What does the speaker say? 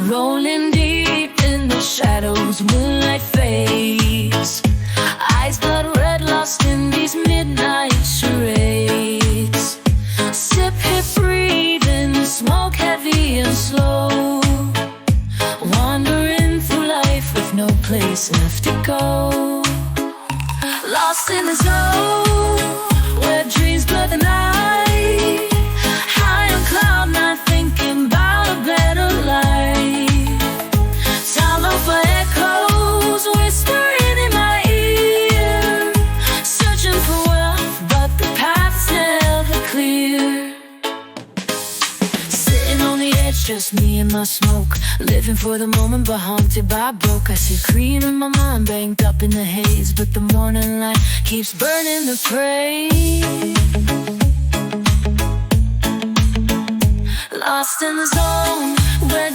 rolling deep in the shadows, moonlight fades. Eyes blood red, lost in these midnight charades. Sip, hit, breathing, smoke heavy and slow, wandering through life with no place left to go. Lost in the zone where dreams blur the night, high on cloud nine, thinking about a better life. Time out for echoes whispering in my ear, searching for wealth, but the path's never clear. Sitting on the edge, just me and my smoke, living for the moment but haunted by broke. I see green in my mind, banked up in the haze, but the morning light keeps burning the prey. Lost in the zone where